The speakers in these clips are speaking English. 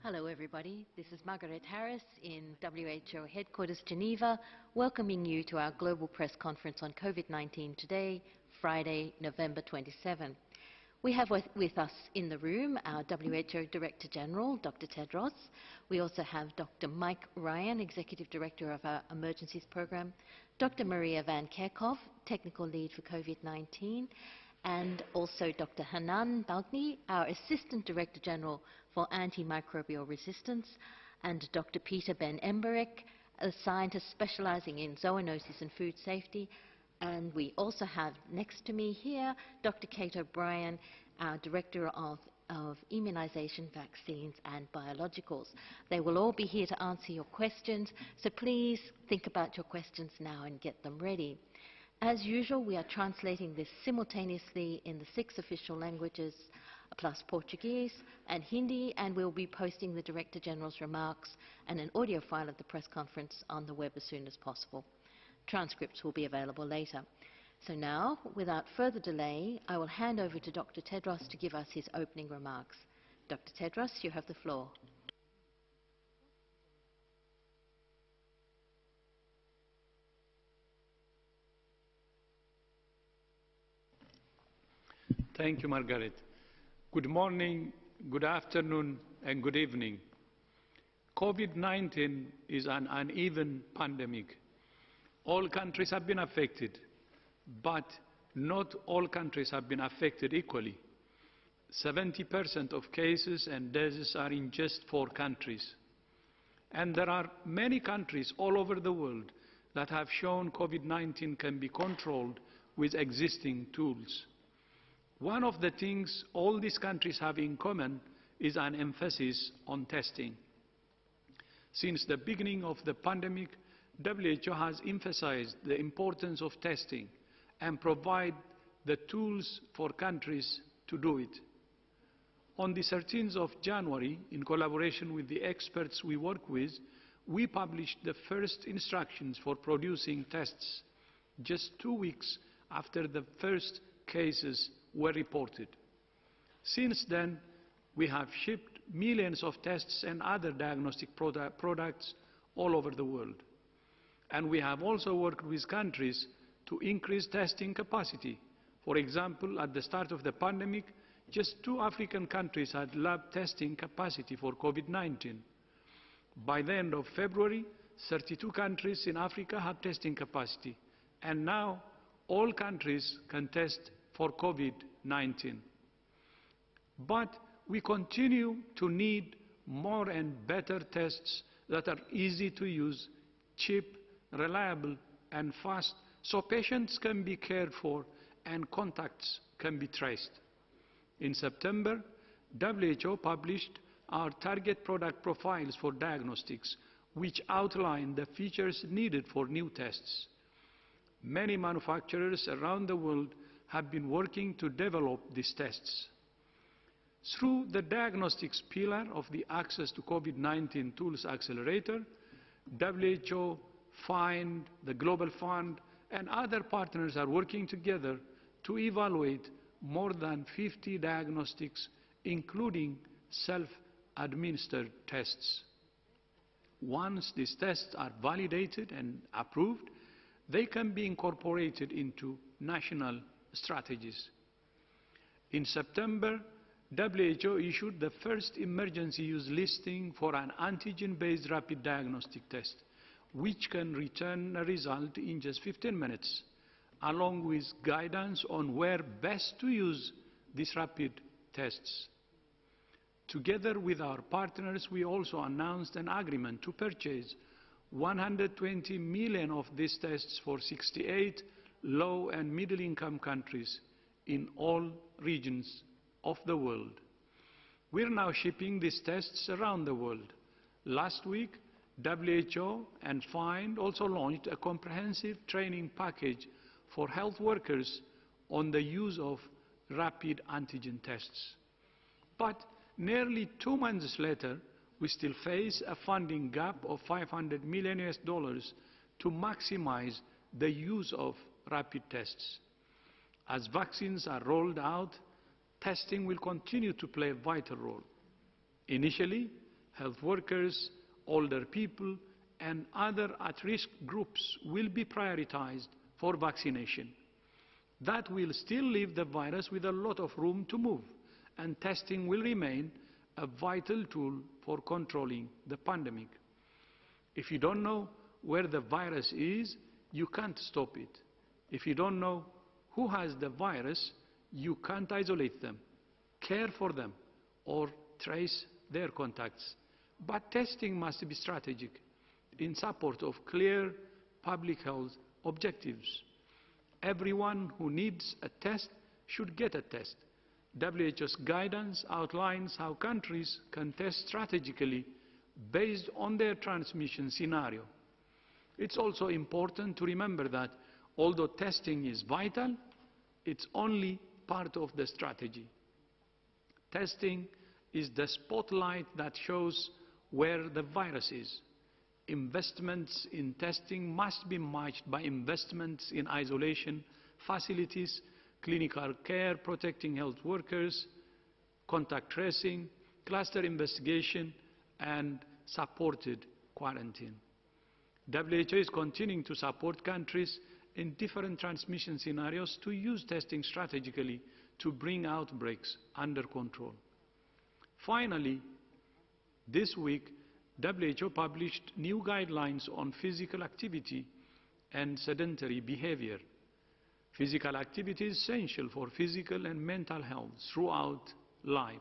Hello everybody, this is Margaret Harris in WHO headquarters Geneva, welcoming you to our global press conference on COVID-19 today, Friday, November 27. We have with us in the room our WHO Director General, Dr. Tedros. We also have Dr. Mike Ryan, Executive Director of our Emergencies Program, Dr. Maria Van Kerkhove, Technical Lead for COVID-19, and also Dr. Hanan Balgni, our Assistant Director General for Antimicrobial Resistance, and Dr. Peter Ben Emberek, a scientist specializing in zoonosis and food safety. And we also have next to me here Dr. Kate O'Brien, our Director of Immunization, Vaccines and Biologicals. They will all be here to answer your questions, so please think about your questions now and get them ready. As usual, we are translating this simultaneously in the 6 official languages, plus Portuguese and Hindi, and we'll be posting the Director General's remarks and an audio file of the press conference on the web as soon as possible. Transcripts will be available later. So now, without further delay, I will hand over to Dr. Tedros to give us his opening remarks. Dr. Tedros, you have the floor. Thank you, Margaret. Good morning, good afternoon, and good evening. COVID-19 is an uneven pandemic. All countries have been affected, but not all countries have been affected equally. 70% of cases and deaths are in just 4 countries. And there are many countries all over the world that have shown COVID-19 can be controlled with existing tools. One of the things all these countries have in common is an emphasis on testing. Since the beginning of the pandemic, WHO has emphasized the importance of testing and provide the tools for countries to do it. On the 13th of January, in collaboration with the experts we work with, we published the first instructions for producing tests, just 2 weeks after the first cases were reported. Since then, we have shipped millions of tests and other diagnostic products all over the world. And we have also worked with countries to increase testing capacity. For example, at the start of the pandemic, just 2 African countries had lab testing capacity for COVID-19. By the end of February, 32 countries in Africa have testing capacity. And now, all countries can test for COVID-19. But we continue to need more and better tests that are easy to use, cheap, reliable, and fast, so patients can be cared for and contacts can be traced. In September, WHO published our target product profiles for diagnostics, which outline the features needed for new tests. Many manufacturers around the world have been working to develop these tests. Through the diagnostics pillar of the Access to COVID-19 Tools Accelerator, WHO, FIND, the Global Fund, and other partners are working together to evaluate more than 50 diagnostics, including self-administered tests. Once these tests are validated and approved, they can be incorporated into national strategies. In September, WHO issued the first emergency use listing for an antigen-based rapid diagnostic test, which can return a result in just 15 minutes, along with guidance on where best to use these rapid tests. Together with our partners, we also announced an agreement to purchase 120 million of these tests for 68 low and middle-income countries in all regions of the world. We're now shipping these tests around the world. Last week, WHO and FIND also launched a comprehensive training package for health workers on the use of rapid antigen tests. But nearly 2 months later, we still face a funding gap of $500 million to maximize the use of rapid tests. As vaccines are rolled out, testing will continue to play a vital role. Initially, health workers, older people, and other at-risk groups will be prioritized for vaccination. That will still leave the virus with a lot of room to move, and testing will remain a vital tool for controlling the pandemic. If you don't know where the virus is, you can't stop it. If you don't know who has the virus, you can't isolate them, care for them, or trace their contacts. But testing must be strategic, in support of clear public health objectives. Everyone who needs a test should get a test. WHO's guidance outlines how countries can test strategically based on their transmission scenario. It's also important to remember that although testing is vital, it's only part of the strategy. Testing is the spotlight that shows where the virus is. Investments in testing must be matched by investments in isolation facilities, clinical care, protecting health workers, contact tracing, cluster investigation, and supported quarantine. WHO is continuing to support countries in different transmission scenarios to use testing strategically to bring outbreaks under control. Finally, this week, WHO published new guidelines on physical activity and sedentary behavior. Physical activity is essential for physical and mental health throughout life.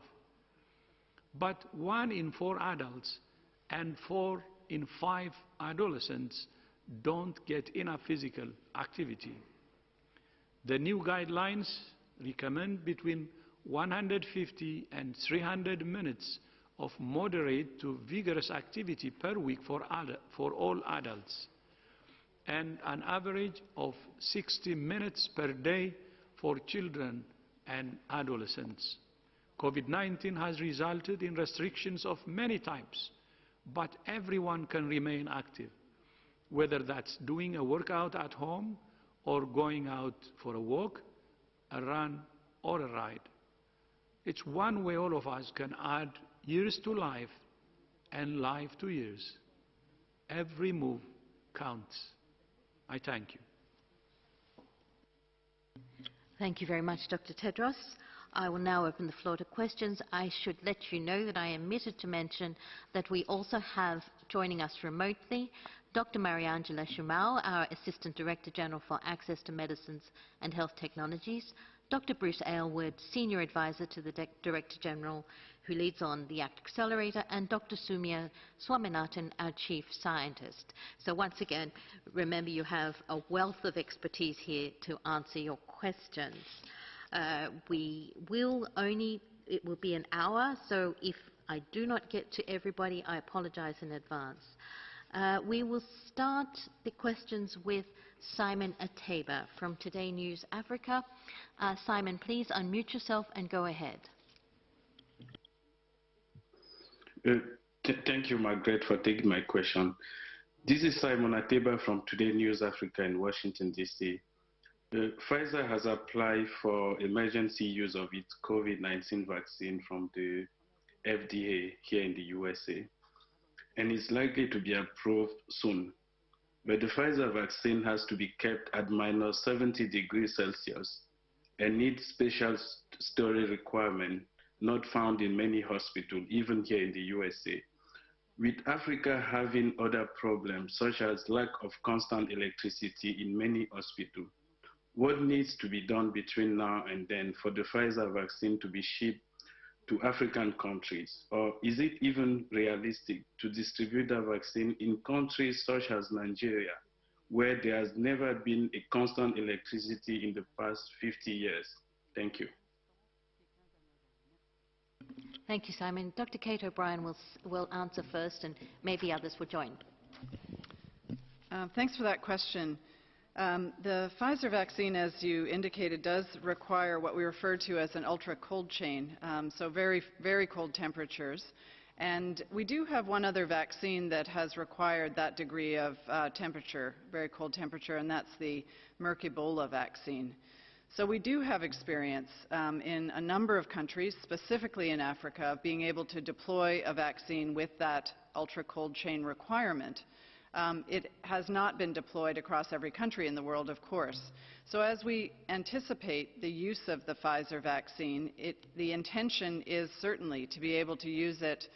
But 1 in 4 adults and 4 in 5 adolescents don't get enough physical activity. The new guidelines recommend between 150 and 300 minutes of moderate to vigorous activity per week for all adults, and an average of 60 minutes per day for children and adolescents. COVID-19 has resulted in restrictions of many types, but everyone can remain active, whether that's doing a workout at home or going out for a walk, a run, or a ride. It's one way all of us can add years to life and life to years. Every move counts. I thank you. Thank you very much, Dr. Tedros. I will now open the floor to questions. I should let you know that I omitted to mention that we also have joining us remotely Dr. Mariangela Shumao, our Assistant Director General for Access to Medicines and Health Technologies, Dr. Bruce Aylward, Senior Advisor to the Director General who leads on the ACT Accelerator, and Dr. Soumya Swaminathan, our Chief Scientist. So once again, remember you have a wealth of expertise here to answer your questions. It will be an hour, so if I do not get to everybody, I apologize in advance. We will start the questions with Simon Ateba from Today News Africa. Simon, please unmute yourself and go ahead. Thank you, Margaret, for taking my question. This is Simon Ateba from Today News Africa in Washington, D.C. Pfizer has applied for emergency use of its COVID-19 vaccine from the FDA here in the USA, and is likely to be approved soon. But the Pfizer vaccine has to be kept at -70 degrees Celsius and needs special storage requirement not found in many hospitals, even here in the USA. With Africa having other problems, such as lack of constant electricity in many hospitals, what needs to be done between now and then for the Pfizer vaccine to be shipped to African countries? Or is it even realistic to distribute the vaccine in countries such as Nigeria, where there has never been a constant electricity in the past 50 years? Thank you. Thank you, Simon. Dr. Kate O'Brien will answer first, and maybe others will join. Thanks for that question. The Pfizer vaccine, as you indicated, does require what we refer to as an ultra-cold chain, so very, very cold temperatures. And we do have one other vaccine that has required that degree of temperature, very cold temperature, and that's the Merck Ebola vaccine. So we do have experience in a number of countries, specifically in Africa, of being able to deploy a vaccine with that ultra-cold chain requirement. It has not been deployed across every country in the world, of course. So as we anticipate the use of the Pfizer vaccine, the intention is certainly to be able to use it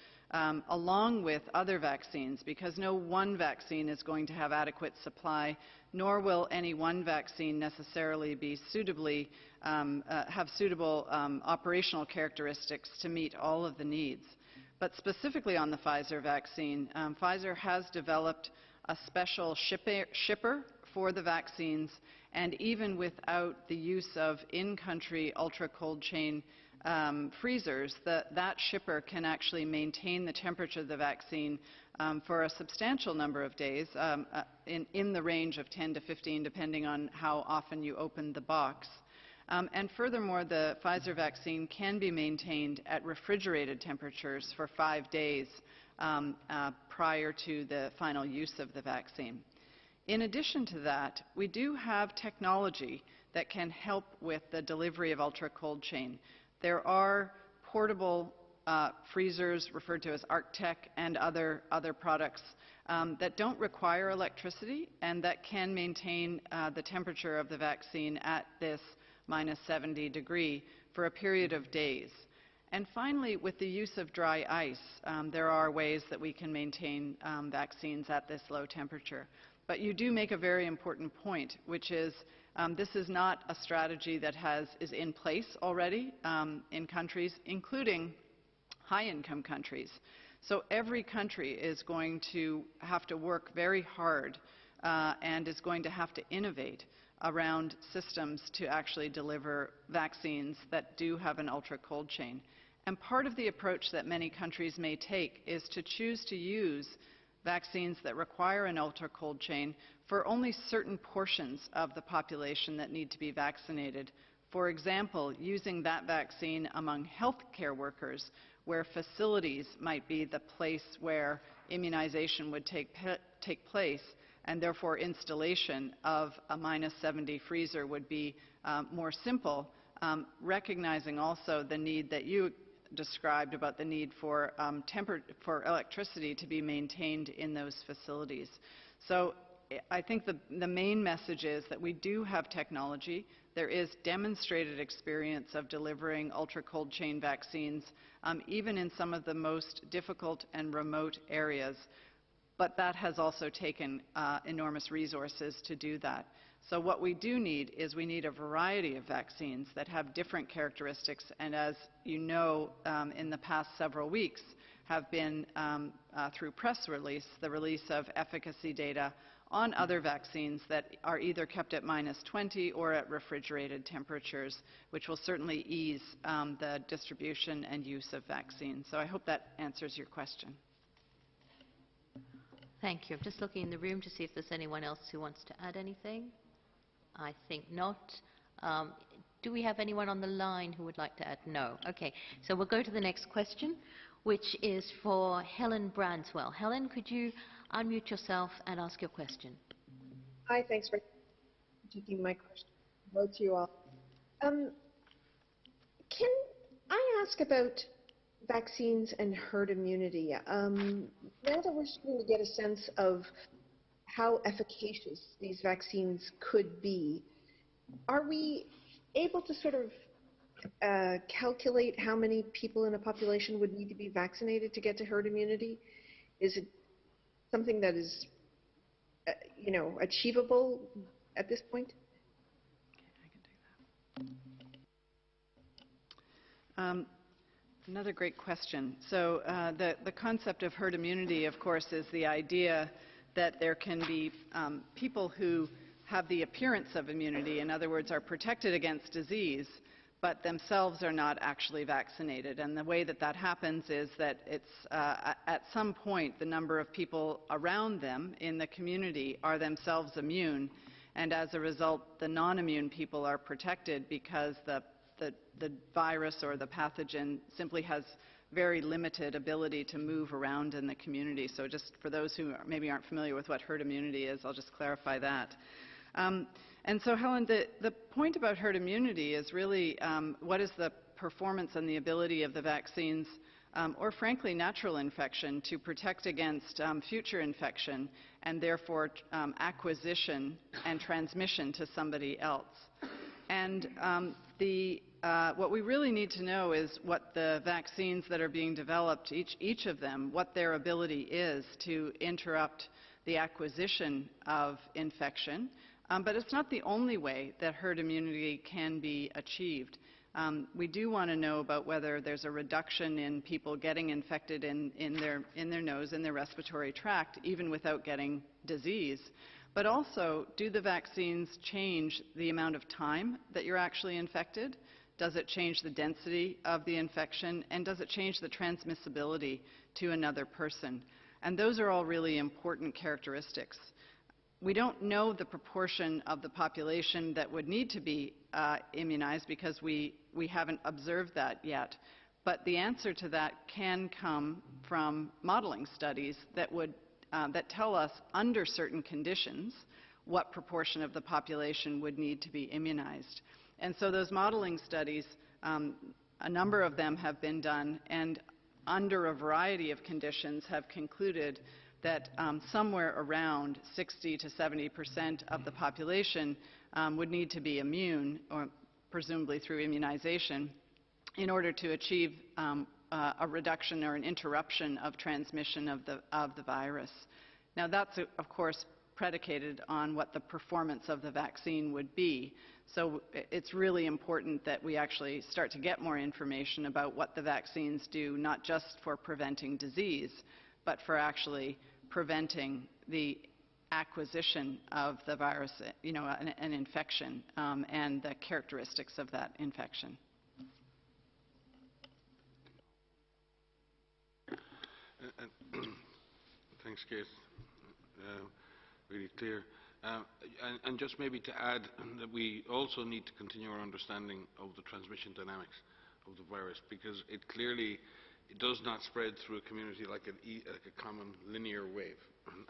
along with other vaccines, because no one vaccine is going to have adequate supply, nor will any one vaccine necessarily be suitably have suitable operational characteristics to meet all of the needs. But specifically on the Pfizer vaccine, Pfizer has developed a special shipper for the vaccines, and even without the use of in-country ultra-cold chain freezers, that shipper can actually maintain the temperature of the vaccine for a substantial number of days, in the range of 10 to 15, depending on how often you open the box. And furthermore, the Pfizer vaccine can be maintained at refrigerated temperatures for 5 days prior to the final use of the vaccine. In addition to that, we do have technology that can help with the delivery of ultra-cold chain. There are portable freezers referred to as Arctech and other products that don't require electricity and that can maintain the temperature of the vaccine at this -70 degree for a period of days. And finally, with the use of dry ice, there are ways that we can maintain vaccines at this low temperature. But you do make a very important point, which is this is not a strategy that is in place already in countries, including high-income countries. So every country is going to have to work very hard and is going to have to innovate around systems to actually deliver vaccines that do have an ultra-cold chain. And part of the approach that many countries may take is to choose to use vaccines that require an ultra-cold chain for only certain portions of the population that need to be vaccinated. For example, using that vaccine among healthcare workers, where facilities might be the place where immunization would take place, and therefore installation of a -70 freezer would be more simple, recognizing also the need that you described about the need for electricity to be maintained in those facilities. So I think the main message is that we do have technology. There is demonstrated experience of delivering ultra-cold chain vaccines, even in some of the most difficult and remote areas. But that has also taken enormous resources to do that. So what we do need is we need a variety of vaccines that have different characteristics, and as you know, in the past several weeks have been, through press release, the release of efficacy data on other vaccines that are either kept at -20 or at refrigerated temperatures, which will certainly ease the distribution and use of vaccines. So I hope that answers your question. Thank you. I'm just looking in the room to see if there's anyone else who wants to add anything. I think not. Do we have anyone on the line who would like to add? No. Okay. So we'll go to the next question, which is for Helen Branswell. Helen, could you unmute yourself and ask your question? Hi, thanks for taking my question. Hello to you all. Can I ask about vaccines and herd immunity? Now that we're starting to get a sense of how efficacious these vaccines could be, are we able to sort of calculate how many people in a population would need to be vaccinated to get to herd immunity? Is it something that is, achievable at this point? Another great question. So the concept of herd immunity, of course, is the idea that there can be people who have the appearance of immunity, in other words, are protected against disease, but themselves are not actually vaccinated. And the way that that happens is that it's at some point the number of people around them in the community are themselves immune, and as a result the non-immune people are protected because the virus or the pathogen simply has very limited ability to move around in the community. So just for those who maybe aren't familiar with what herd immunity is, I'll just clarify that. And so, Helen, the point about herd immunity is really what is the performance and the ability of the vaccines, or frankly natural infection, to protect against future infection and therefore acquisition and transmission to somebody else. And what we really need to know is what the vaccines that are being developed, each of them, what their ability is to interrupt the acquisition of infection. But it's not the only way that herd immunity can be achieved. We do want to know about whether there's a reduction in people getting infected in their nose, in their respiratory tract, even without getting disease. But also, do the vaccines change the amount of time that you're actually infected? Does it change the density of the infection? And does it change the transmissibility to another person? And those are all really important characteristics. We don't know the proportion of the population that would need to be immunized because we haven't observed that yet. But the answer to that can come from modeling studies that tell us under certain conditions what proportion of the population would need to be immunized. And so those modeling studies, a number of them have been done, and under a variety of conditions have concluded that somewhere around 60 to 70% of the population would need to be immune, or presumably through immunization, in order to achieve a reduction or an interruption of transmission of the virus. Now that's, of course, predicated on what the performance of the vaccine would be. So it's really important that we actually start to get more information about what the vaccines do, not just for preventing disease, but for actually preventing the acquisition of the virus, an infection, and the characteristics of that infection. Thanks, Kate. Really clear. And just maybe to add that we also need to continue our understanding of the transmission dynamics of the virus, because it does not spread through a community like a common linear wave.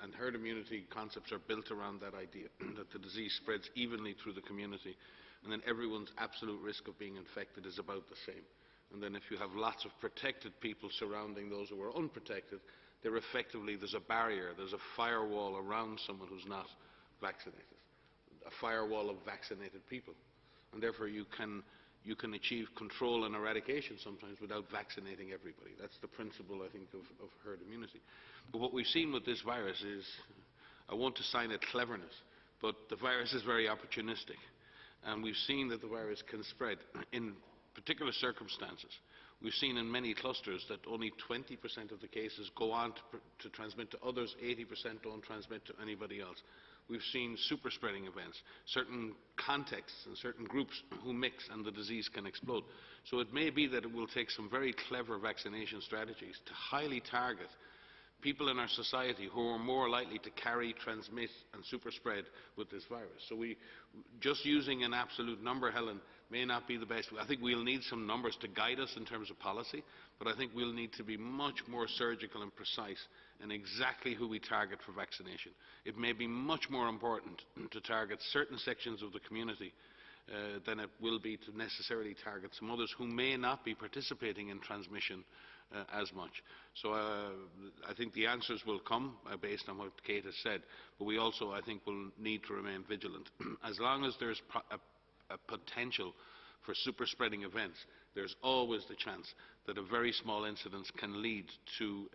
And herd immunity concepts are built around that idea, that the disease spreads evenly through the community, and then everyone's absolute risk of being infected is about the same. And then if you have lots of protected people surrounding those who are unprotected, there's a barrier, there's a firewall around someone who's not vaccinated, a firewall of vaccinated people. And therefore you can achieve control and eradication sometimes without vaccinating everybody. That's the principle, I think, of herd immunity. But what we've seen with this virus is, I won't assign it cleverness, but the virus is very opportunistic. And we've seen that the virus can spread in particular circumstances. We've seen in many clusters that only 20% of the cases go on to transmit to others, 80% don't transmit to anybody else. We've seen super spreading events, certain contexts and certain groups who mix and the disease can explode. So it may be that it will take some very clever vaccination strategies to highly target people in our society who are more likely to carry, transmit and super spread with this virus. So just using an absolute number, Helen, may not be the best. I think we'll need some numbers to guide us in terms of policy, but I think we'll need to be much more surgical and precise in exactly who we target for vaccination. It may be much more important to target certain sections of the community than it will be to necessarily target some others who may not be participating in transmission as much. So I think the answers will come based on what Kate has said, but we also, I think, will need to remain vigilant. As long as there's a potential for super spreading events, there's always the chance that a very small incidence can lead to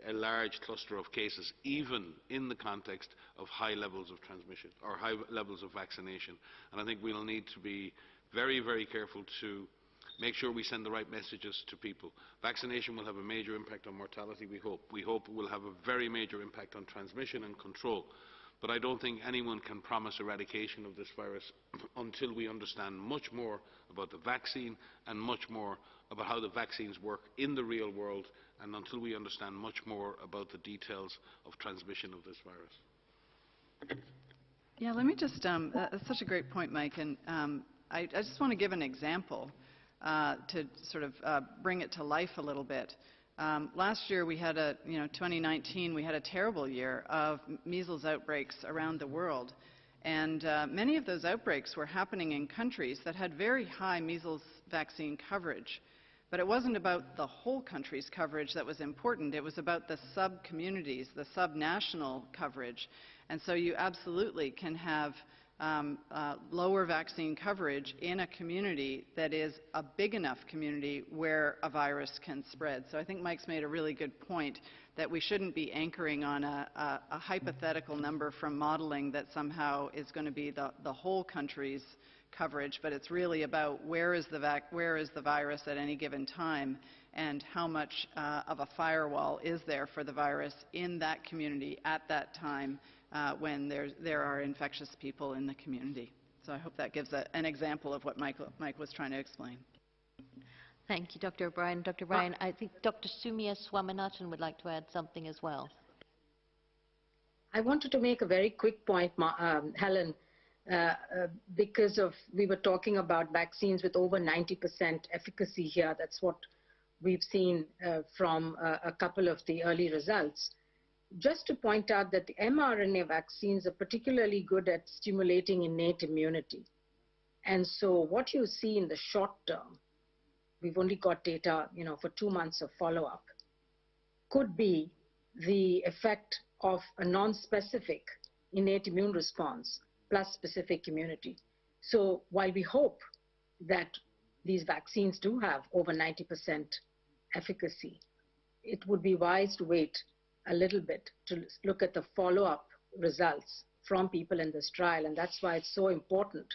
a large cluster of cases, even in the context of high levels of transmission or high levels of vaccination. And I think we'll need to be very, very careful to make sure we send the right messages to people. Vaccination will have a major impact on mortality, we hope. We hope it will have a very major impact on transmission and control. But I don't think anyone can promise eradication of this virus until we understand much more about the vaccine and much more about how the vaccines work in the real world, and until we understand much more about the details of transmission of this virus. Yeah, let me just, that's such a great point, Mike, and I just want to give an example to sort of bring it to life a little bit. Last year we had 2019, we had a terrible year of measles outbreaks around the world. And many of those outbreaks were happening in countries that had very high measles vaccine coverage. But it wasn't about the whole country's coverage that was important. It was about the sub-communities, the sub-national coverage. And so you absolutely can have lower vaccine coverage in a community that is a big enough community where a virus can spread. So I think Mike's made a really good point that we shouldn't be anchoring on a hypothetical number from modeling that somehow is going to be the whole country's coverage, but it's really about where is the virus at any given time and how much of a firewall is there for the virus in that community at that time when there are infectious people in the community. So I hope that gives an example of what Mike was trying to explain. Thank you, Dr. O'Brien. Dr. Ryan, I think Dr. Soumya Swaminathan would like to add something as well. I wanted to make a very quick point, Helen, because we were talking about vaccines with over 90% efficacy here. That's what we've seen from a couple of the early results. Just to point out that the mRNA vaccines are particularly good at stimulating innate immunity. And so what you see in the short term, we've only got data, for 2 months of follow-up, could be the effect of a non-specific innate immune response plus specific immunity. So while we hope that these vaccines do have over 90% efficacy, it would be wise to wait a little bit to look at the follow-up results from people in this trial. And that's why it's so important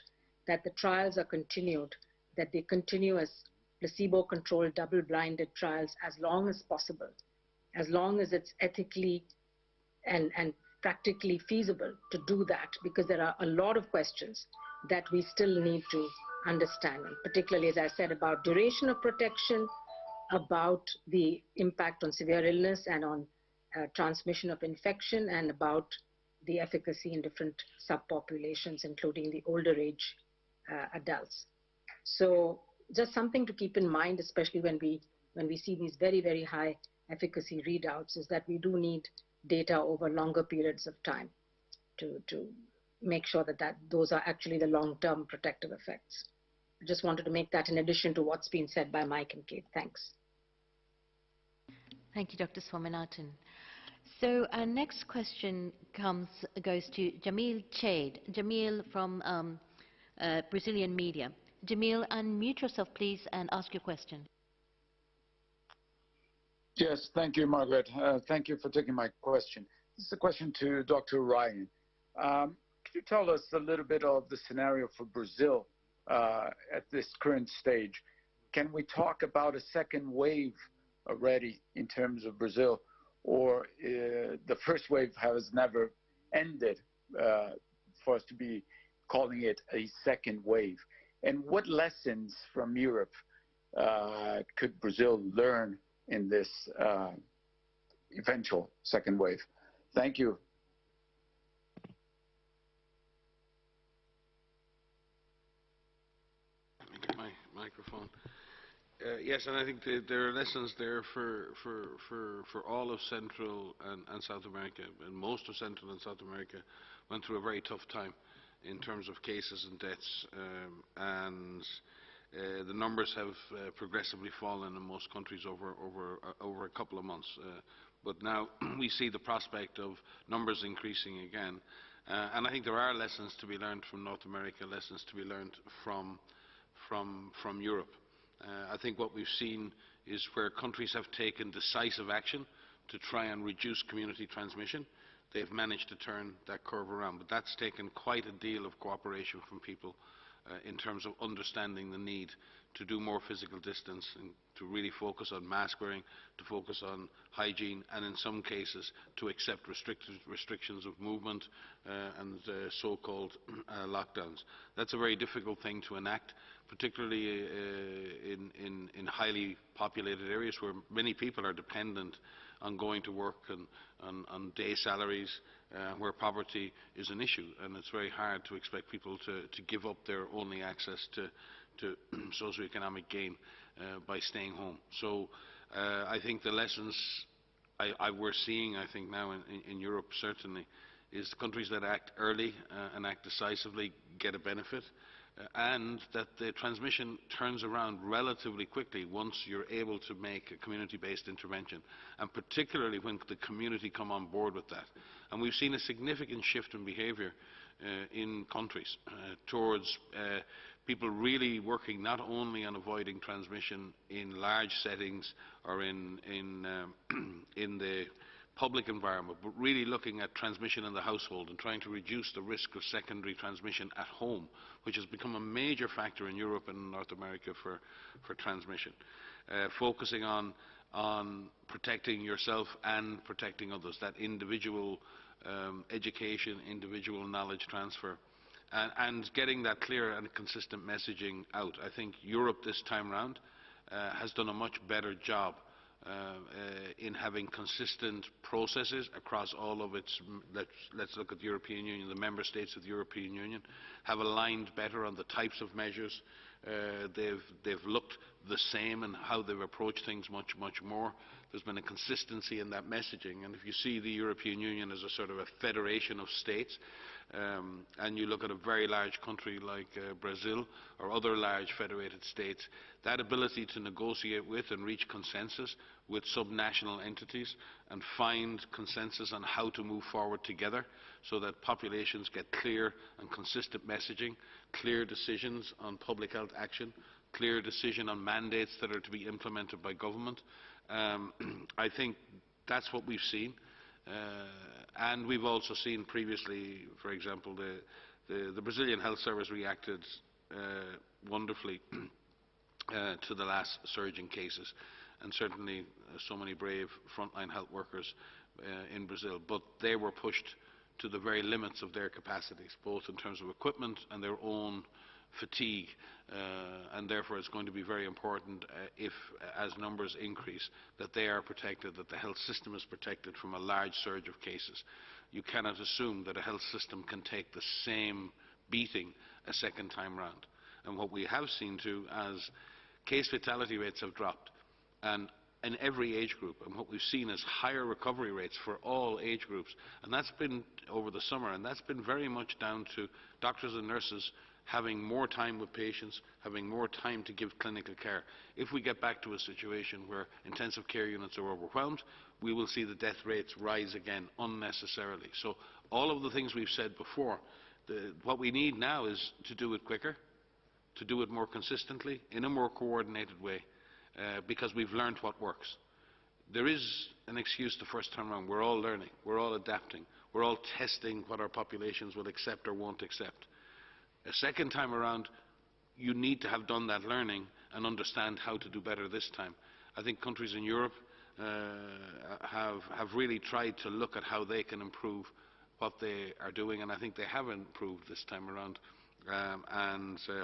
that the trials are continued, that they continue as placebo-controlled, double-blinded trials as long as possible, as long as it's ethically and practically feasible to do that, because there are a lot of questions that we still need to understand, and particularly, as I said, about duration of protection, about the impact on severe illness and on transmission of infection, and about the efficacy in different subpopulations, including the older age adults. So just something to keep in mind, especially when we see these very, very high efficacy readouts, is that we do need data over longer periods of time to make sure that those are actually the long-term protective effects. I just wanted to make that in addition to what's been said by Mike and Kate. Thanks. Thank you, Dr. Swaminathan. So our next question goes to Jamil Chade. Jamil from Brazilian media. Jamil, unmute yourself, please, and ask your question. Yes, thank you, Margaret. Thank you for taking my question. This is a question to Dr. Ryan. Could you tell us a little bit of the scenario for Brazil at this current stage? Can we talk about a second wave already in terms of Brazil, or the first wave has never ended for us to be calling it a second wave? And what lessons from Europe could Brazil learn in this eventual second wave? Thank you. Let me get my microphone. Yes, and I think there are lessons there for all of Central and South America, and most of Central and South America went through a very tough time in terms of cases and deaths, and the numbers have progressively fallen in most countries over a couple of months. But now we see the prospect of numbers increasing again, and I think there are lessons to be learned from North America, lessons to be learned from Europe. I think what we've seen is where countries have taken decisive action to try and reduce community transmission, they've managed to turn that curve around. But that's taken quite a deal of cooperation from people in terms of understanding the need to do more physical distance and to really focus on mask wearing, to focus on hygiene, and in some cases to accept restrictions of movement and so-called lockdowns. That's a very difficult thing to enact, particularly in highly populated areas where many people are dependent on going to work and on day salaries, where poverty is an issue, and it's very hard to expect people to give up their only access to socioeconomic gain by staying home. So I think the lessons we're seeing, I think now in Europe certainly, is the countries that act early and act decisively get a benefit, and that the transmission turns around relatively quickly once you're able to make a community-based intervention, and particularly when the community come on board with that. And we've seen a significant shift in behaviour in countries towards people really working not only on avoiding transmission in large settings or in the public environment, but really looking at transmission in the household and trying to reduce the risk of secondary transmission at home, which has become a major factor in Europe and North America for transmission. Focusing on protecting yourself and protecting others, that individual education, individual knowledge transfer, and getting that clear and consistent messaging out. I think Europe this time round has done a much better job in having consistent processes across all of its, let's look at the European Union, the member states of the European Union have aligned better on the types of measures. They've looked the same in how they've approached things much more. There's been a consistency in that messaging, and if you see the European Union as a sort of a federation of states, and you look at a very large country like Brazil or other large federated states, that ability to negotiate with and reach consensus with subnational entities and find consensus on how to move forward together so that populations get clear and consistent messaging, clear decisions on public health action, clear decision on mandates that are to be implemented by government. I think that's what we've seen. And we've also seen previously, for example, the Brazilian Health Service reacted wonderfully to the last surge in cases, and certainly so many brave frontline health workers in Brazil. But they were pushed to the very limits of their capacities, both in terms of equipment and their own fatigue, and therefore it's going to be very important if, as numbers increase, that they are protected, that the health system is protected from a large surge of cases. You cannot assume that a health system can take the same beating a second time round. And what we have seen too, as case fatality rates have dropped, and in every age group, and what we've seen is higher recovery rates for all age groups, and that's been over the summer, and that's been very much down to doctors and nurses having more time with patients, having more time to give clinical care. If we get back to a situation where intensive care units are overwhelmed, we will see the death rates rise again unnecessarily. So all of the things we've said before, what we need now is to do it quicker, to do it more consistently, in a more coordinated way, because we've learned what works. There is an excuse the first time around. We're all learning, we're all adapting, we're all testing what our populations will accept or won't accept. A second time around, you need to have done that learning and understand how to do better this time. I think countries in Europe have really tried to look at how they can improve what they are doing, and I think they have improved this time around.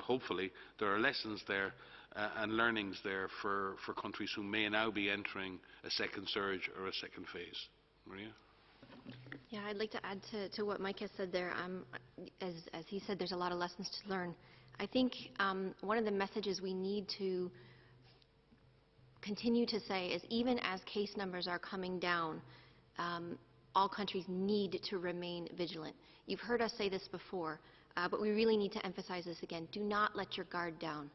Hopefully there are lessons there and learnings there for countries who may now be entering a second surge or a second phase. Maria? Yeah, I'd like to add to what Mike has said there. As he said, there's a lot of lessons to learn. I think one of the messages we need to continue to say is, even as case numbers are coming down, all countries need to remain vigilant. You've heard us say this before, but we really need to emphasize this again. Do not let your guard down.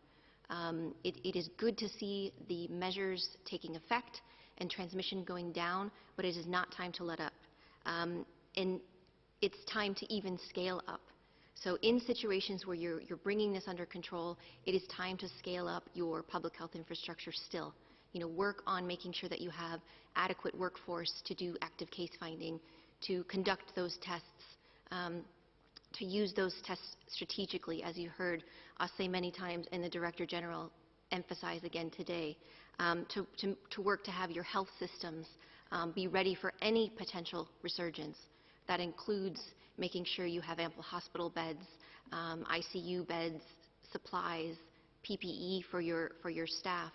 It is good to see the measures taking effect and transmission going down, but it is not time to let up. And it's time to even scale up. So in situations where you're bringing this under control, it is time to scale up your public health infrastructure still. Work on making sure that you have adequate workforce to do active case finding, to conduct those tests, to use those tests strategically, as you heard us say many times, and the Director General emphasize again today, to work to have your health systems be ready for any potential resurgence. That includes making sure you have ample hospital beds, ICU beds, supplies, PPE for your staff.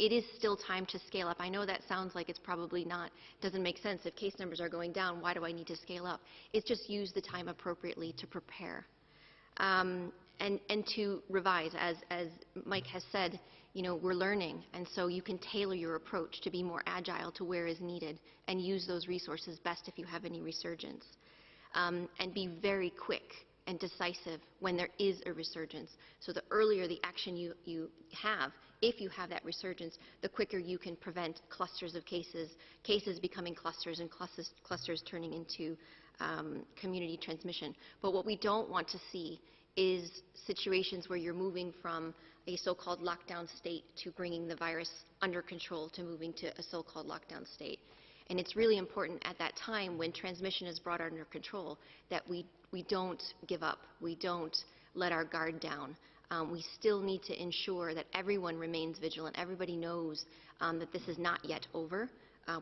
It is still time to scale up. I know that sounds like it's probably not, doesn't make sense. If case numbers are going down, why do I need to scale up? It's just use the time appropriately to prepare. And to revise, as Mike has said, we're learning, and so you can tailor your approach to be more agile to where is needed and use those resources best if you have any resurgence. And be very quick and decisive when there is a resurgence. So the earlier the action you have, if you have that resurgence, the quicker you can prevent clusters of cases, cases becoming clusters, and clusters turning into community transmission. But what we don't want to see is situations where you're moving from a so-called lockdown state to bringing the virus under control to moving to a so-called lockdown state. And it's really important at that time when transmission is brought under control that we don't give up. We don't let our guard down. We still need to ensure that everyone remains vigilant. Everybody knows that this is not yet over.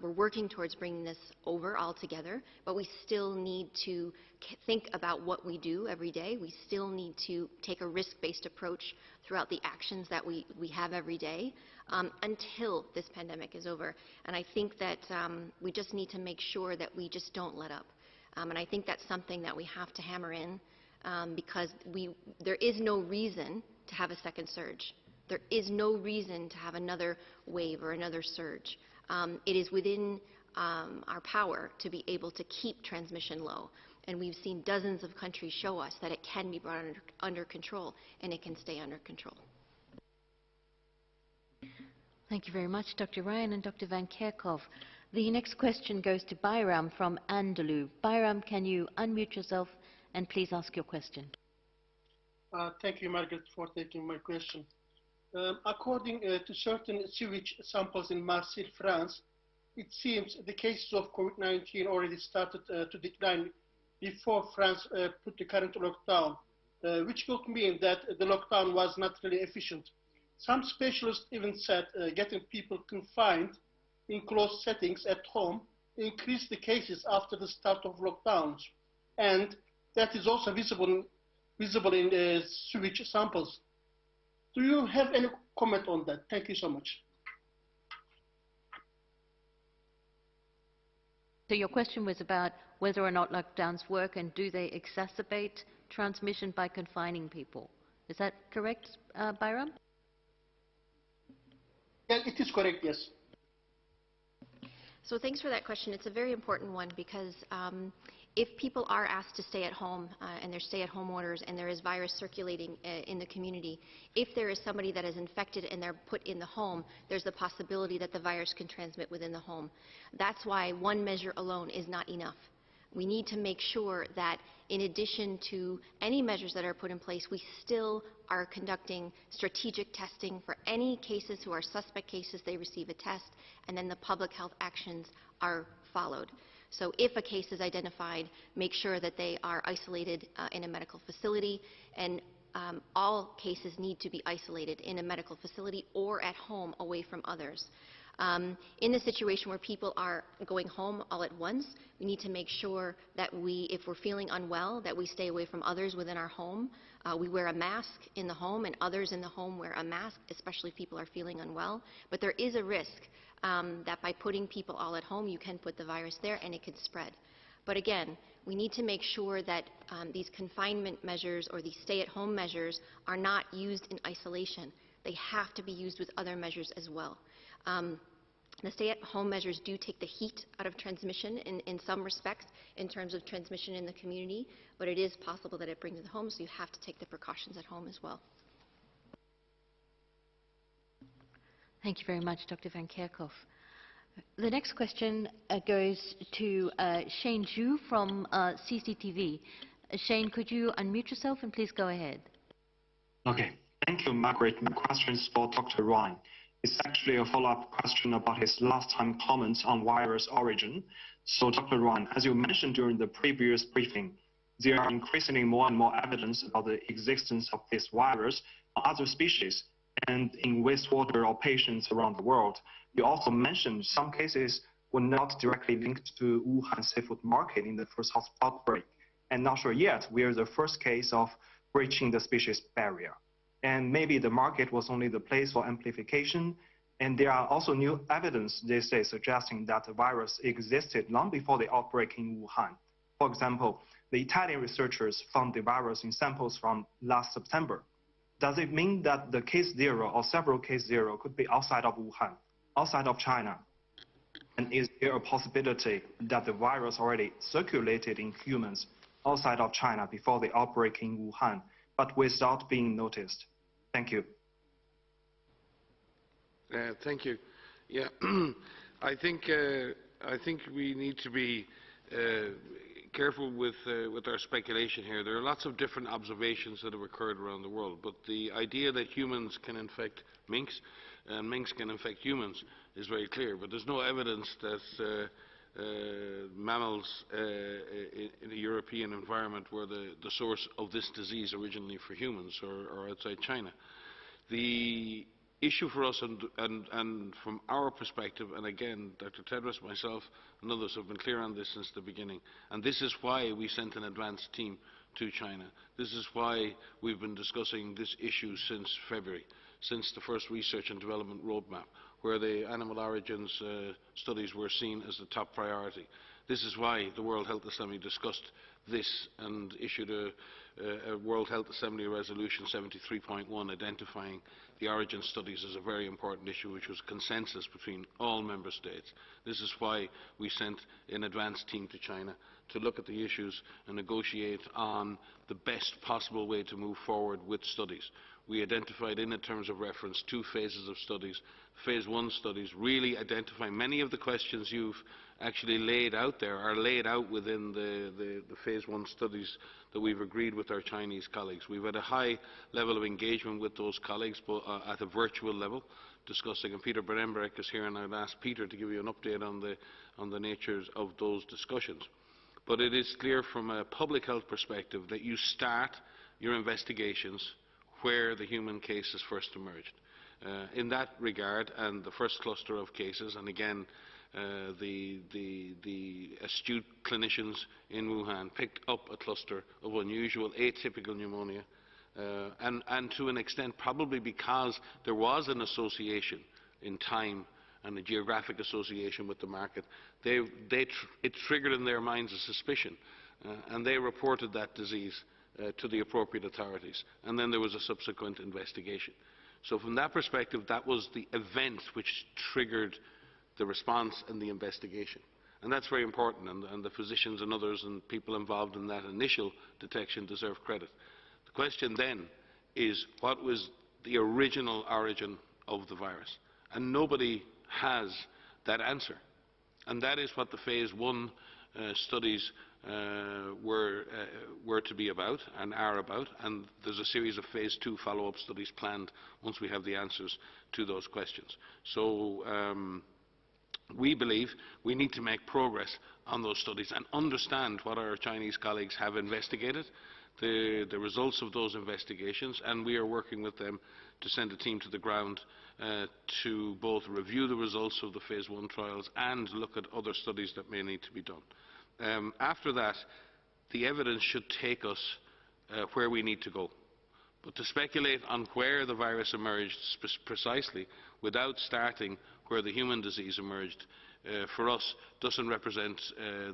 We're working towards bringing this over altogether, but we still need to think about what we do every day. We still need to take a risk-based approach throughout the actions that we have every day until this pandemic is over. And I think that we just need to make sure that we just don't let up. And I think that's something that we have to hammer in because there is no reason to have a second surge. There is no reason to have another wave or another surge. It is within our power to be able to keep transmission low. And we've seen dozens of countries show us that it can be brought under control, and it can stay under control. Thank you very much, Dr. Ryan and Dr. Van Kerkhove. The next question goes to Bayram from Andalou. Bayram, can you unmute yourself and please ask your question? Thank you, Margaret, for taking my question. According to certain sewage samples in Marseille, France, it seems the cases of COVID-19 already started to decline before France put the current lockdown, which could mean that the lockdown was not really efficient. Some specialists even said getting people confined in closed settings at home increased the cases after the start of lockdowns. And that is also visible in sewage samples. Do you have any comment on that? Thank you so much. So your question was about whether or not lockdowns work and do they exacerbate transmission by confining people. Is that correct, Bayram? Yeah, it is correct, yes. So thanks for that question. It's a very important one because if people are asked to stay at home and there's stay-at-home orders and there is virus circulating in the community, if there is somebody that is infected and they're put in the home, there's the possibility that the virus can transmit within the home. That's why one measure alone is not enough. We need to make sure that in addition to any measures that are put in place, we still are conducting strategic testing for any cases who are suspect cases. They receive a test, and then the public health actions are followed. So if a case is identified, make sure that they are isolated in a medical facility, and all cases need to be isolated in a medical facility or at home away from others. In the situation where people are going home all at once, we need to make sure that if we're feeling unwell, that we stay away from others within our home. We wear a mask in the home, and others in the home wear a mask, especially if people are feeling unwell. But there is a risk that by putting people all at home, you can put the virus there and it can spread. But again, we need to make sure that these confinement measures or these stay-at-home measures are not used in isolation. They have to be used with other measures as well. The stay-at-home measures do take the heat out of transmission in some respects in terms of transmission in the community, but it is possible that it brings it home, so you have to take the precautions at home as well. Thank you very much, Dr. Van Kerkhove. The next question goes to Shane Zhu from CCTV. Shane, could you unmute yourself and please go ahead? Okay. Thank you, Margaret. My question is for Dr. Ryan. It's actually a follow-up question about his last time comments on virus origin. So, Dr. Ryan, as you mentioned during the previous briefing, there are increasingly more and more evidence about the existence of this virus on other species and in wastewater or patients around the world. You also mentioned some cases were not directly linked to Wuhan seafood market in the first outbreak, and not sure yet where the first case of breaching the species barrier. And maybe the market was only the place for amplification. And there are also new evidence, they say, suggesting that the virus existed long before the outbreak in Wuhan. For example, the Italian researchers found the virus in samples from last September. does it mean that the case zero or several case zero could be outside of Wuhan, outside of China? And is there a possibility that the virus already circulated in humans outside of China before the outbreak in Wuhan, but without being noticed? Thank you. Thank you. Yeah, I think we need to be careful with our speculation here. There are lots of different observations that have occurred around the world, but the idea that humans can infect minks and minks can infect humans is very clear. But there's no evidence that mammals in a European environment were the source of this disease originally for humans or outside China. The issue for us, and from our perspective, and again, Dr. Tedros, myself, and others have been clear on this since the beginning, and this is why we sent an advanced team to China. This is why we've been discussing this issue since February, since the first research and development roadmap, where the animal origins studies were seen as the top priority. This is why the World Health Assembly discussed this and issued a World Health Assembly Resolution 73.1 identifying the origin studies as a very important issue, which was consensus between all member states. This is why we sent an advanced team to China to look at the issues and negotiate on the best possible way to move forward with studies. We identified in terms of reference 2 phases of studies. Phase 1 studies really identify many of the questions you've actually laid out there are laid out within the phase 1 studies that we've agreed with our Chinese colleagues. We've had a high level of engagement with those colleagues, but at a virtual level, discussing, and Peter Bremberek is here, and I'd ask Peter to give you an update on the natures of those discussions. But it is clear from a public health perspective that you start your investigations where the human case has first emerged. In that regard, and the first cluster of cases, and again, the astute clinicians in Wuhan picked up a cluster of unusual atypical pneumonia, and to an extent probably because there was an association in time and a geographic association with the market, it triggered in their minds a suspicion, and they reported that disease to the appropriate authorities, and then there was a subsequent investigation. So from that perspective, that was the event which triggered the response and the investigation. And that's very important, and the physicians and others and people involved in that initial detection deserve credit. The question then is, what was the original origin of the virus? And nobody has that answer. And that is what the phase 1 studies were to be about and are about, and there's a series of phase 2 follow-up studies planned once we have the answers to those questions. So we believe we need to make progress on those studies and understand what our Chinese colleagues have investigated, the results of those investigations, and we are working with them to send a team to the ground to both review the results of the phase 1 trials and look at other studies that may need to be done. After that, the evidence should take us where we need to go. But to speculate on where the virus emerged precisely without starting where the human disease emerged, for us, doesn't represent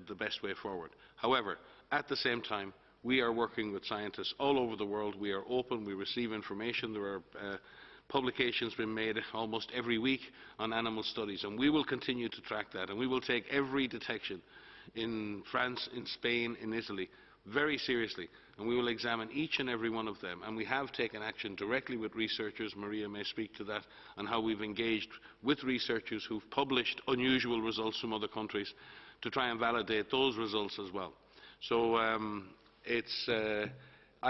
the best way forward. However, at the same time, we are working with scientists all over the world. We are open, we receive information. There are publications being made almost every week on animal studies, and we will continue to track that, and we will take every detection in France, in Spain, in Italy very seriously, and we will examine each and every one of them. And we have taken action directly with researchers. Maria may speak to that, and how we've engaged with researchers who've published unusual results from other countries to try and validate those results as well. So I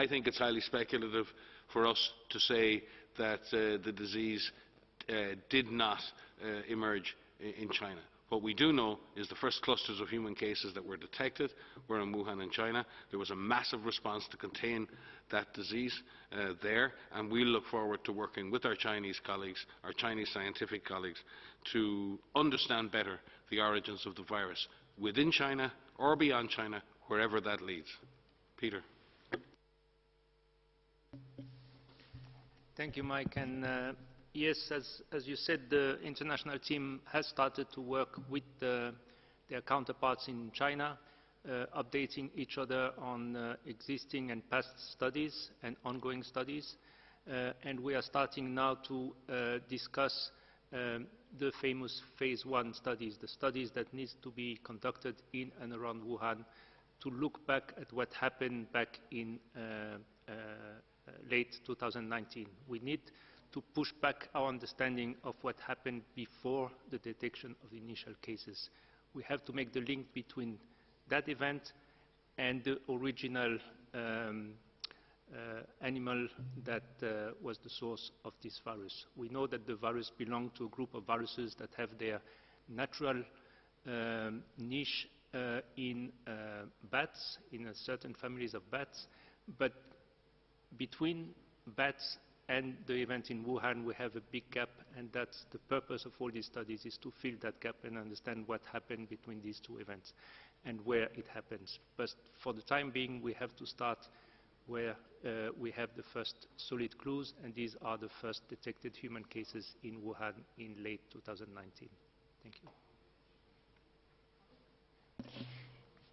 think it's highly speculative for us to say that the disease did not emerge in China. What we do know is the first clusters of human cases that were detected were in Wuhan in China. There was a massive response to contain that disease there, and we look forward to working with our Chinese colleagues, our Chinese scientific colleagues, to understand better the origins of the virus within China or beyond China, wherever that leads. Peter. Thank you, Mike. And yes, as you said, the international team has started to work with their counterparts in China, updating each other on existing and past studies and ongoing studies. and we are starting now to discuss the famous phase 1 studies, the studies that need to be conducted in and around Wuhan to look back at what happened back in late 2019. We need to push back our understanding of what happened before the detection of the initial cases. We have to make the link between that event and the original animal that was the source of this virus. We know that the virus belonged to a group of viruses that have their natural niche in bats, in certain families of bats, but between bats and the event in Wuhan we have a big gap, and that's the purpose of all these studies, is to fill that gap and understand what happened between these two events and where it happens. But for the time being we have to start where we have the first solid clues, and these are the first detected human cases in Wuhan in late 2019. Thank you.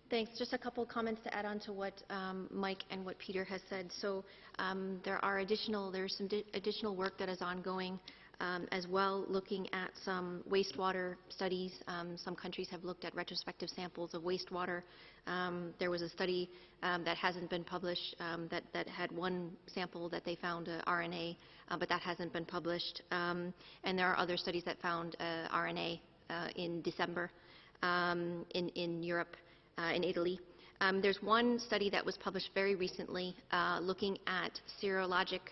Thanks. Just a couple of comments to add on to what Mike and what Peter has said. So there's some additional work that is ongoing as well, looking at some wastewater studies. Some countries have looked at retrospective samples of wastewater. There was a study that hasn't been published that had one sample that they found RNA, but that hasn't been published. And there are other studies that found RNA in December in Europe, in Italy. There's one study that was published very recently looking at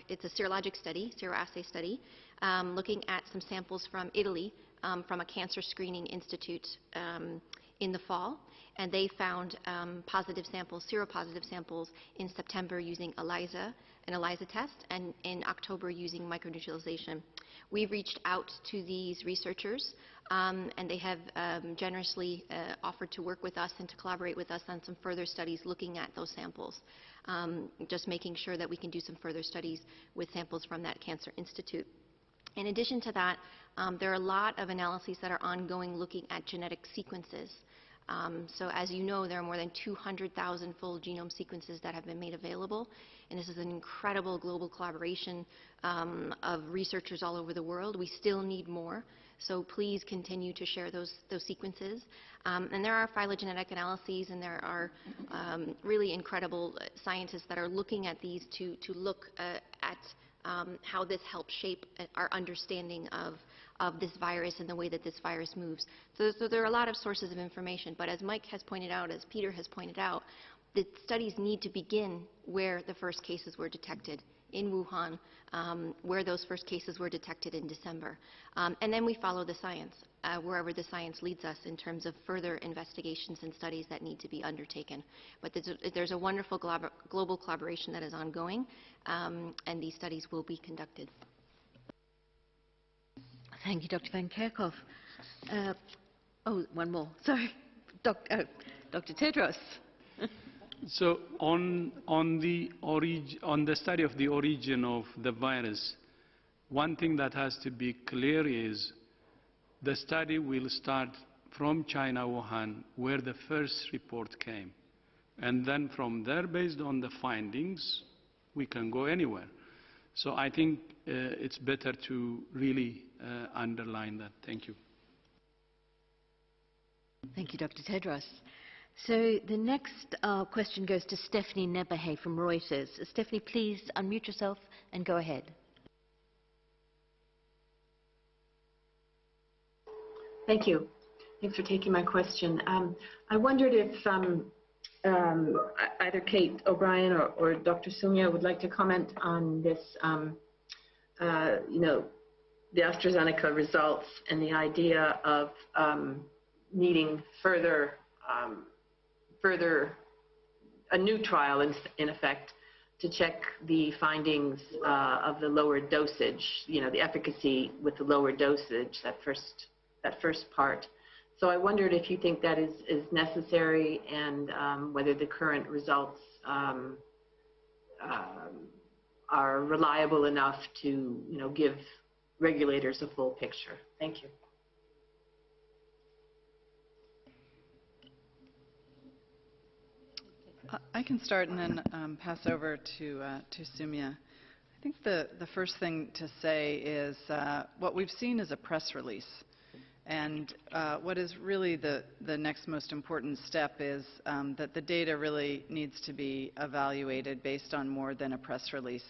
it's a serologic study, seroassay study, looking at some samples from Italy from a cancer screening institute in the fall, and they found positive samples, seropositive samples in September using an ELISA test, and in October using microneutralization. We've reached out to these researchers and they have generously offered to work with us and to collaborate with us on some further studies looking at those samples, just making sure that we can do some further studies with samples from that cancer institute. In addition to that, there are a lot of analyses that are ongoing looking at genetic sequences. So as you know, there are more than 200,000 full genome sequences that have been made available, and this is an incredible global collaboration of researchers all over the world. We still need more, so please continue to share those sequences. And there are phylogenetic analyses, and there are really incredible scientists that are looking at these to look at how this helps shape our understanding of this virus and the way that this virus moves. So there are a lot of sources of information, but as Mike has pointed out, as Peter has pointed out, the studies need to begin where the first cases were detected, in Wuhan, where those first cases were detected in December. And then we follow the science, wherever the science leads us in terms of further investigations and studies that need to be undertaken. But there's a wonderful global collaboration that is ongoing, and these studies will be conducted. Thank you, Dr. Van Kerkhoff. One more. Sorry. Dr. Tedros. So on the study of the origin of the virus, one thing that has to be clear is the study will start from China, Wuhan, where the first report came. And then from there, based on the findings, we can go anywhere. So I think it's better to really underline that. Thank you. Thank you, Dr. Tedros. So the next question goes to Stephanie Nebahay from Reuters. Stephanie, please unmute yourself and go ahead. Thank you. Thanks for taking my question. I wondered if either Kate O'Brien or Dr. Soumya would like to comment on this, the AstraZeneca results and the idea of needing a new trial, in effect, to check the findings of the lower dosage, the efficacy with the lower dosage, that first part. So I wondered if you think that is necessary, and whether the current results are reliable enough to, give regulators a full picture. Thank you. I can start and then pass over to Soumya. I think the first thing to say is what we've seen is a press release. And what is really the next most important step is that the data really needs to be evaluated based on more than a press release.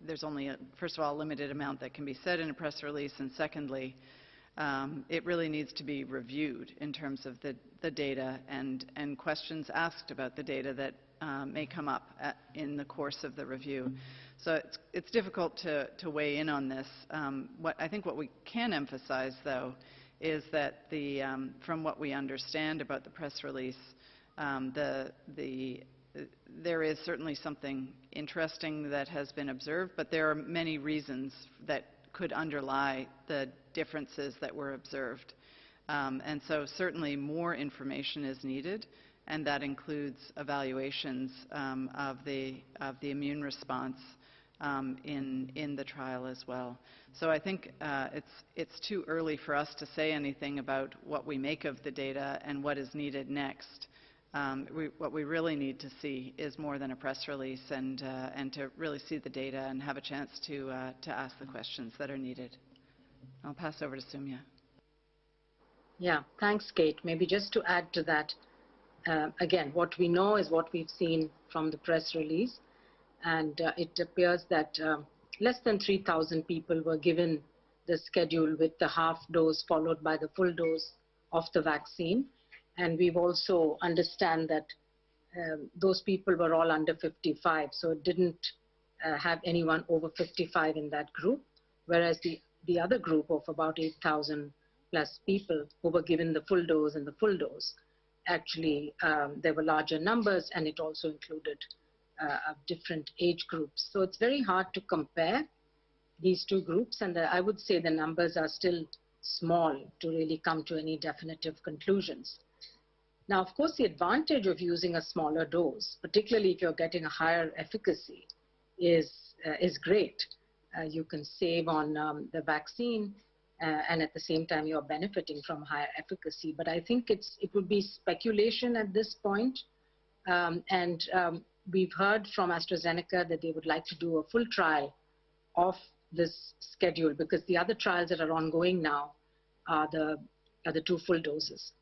There's only, first of all, a limited amount that can be said in a press release, and secondly, it really needs to be reviewed in terms of the data and questions asked about the data that may come up in the course of the review. So it's difficult to weigh in on this. I think what we can emphasize, though, is that from what we understand about the press release, there is certainly something interesting that has been observed, but there are many reasons that could underlie the differences that were observed. And so certainly more information is needed, and that includes evaluations of the immune response in the trial as well. So I think it's too early for us to say anything about what we make of the data and what is needed next. What we really need to see is more than a press release, and to really see the data and have a chance to ask the questions that are needed. I'll pass over to Soumya. Yeah, thanks, Kate. Maybe just to add to that, again, what we know is what we've seen from the press release, and it appears that less than 3,000 people were given the schedule with the half dose followed by the full dose of the vaccine. And we've also understand that those people were all under 55, so it didn't have anyone over 55 in that group, whereas the other group of about 8,000 plus people who were given the full dose and the full dose, actually there were larger numbers, and it also included different age groups. So it's very hard to compare these two groups, and I would say the numbers are still small to really come to any definitive conclusions. Now, of course, the advantage of using a smaller dose, particularly if you're getting a higher efficacy, is great. You can save on the vaccine, and at the same time you're benefiting from higher efficacy. But I think it would be speculation at this point. We've heard from AstraZeneca that they would like to do a full trial of this schedule, because the other trials that are ongoing now are the two full doses.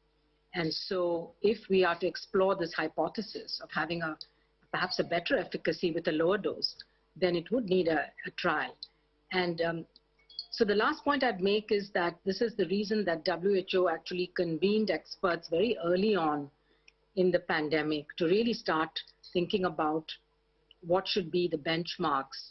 And so if we are to explore this hypothesis of having perhaps a better efficacy with a lower dose, then it would need a trial. And so the last point I'd make is that this is the reason that WHO actually convened experts very early on in the pandemic to really start thinking about what should be the benchmarks,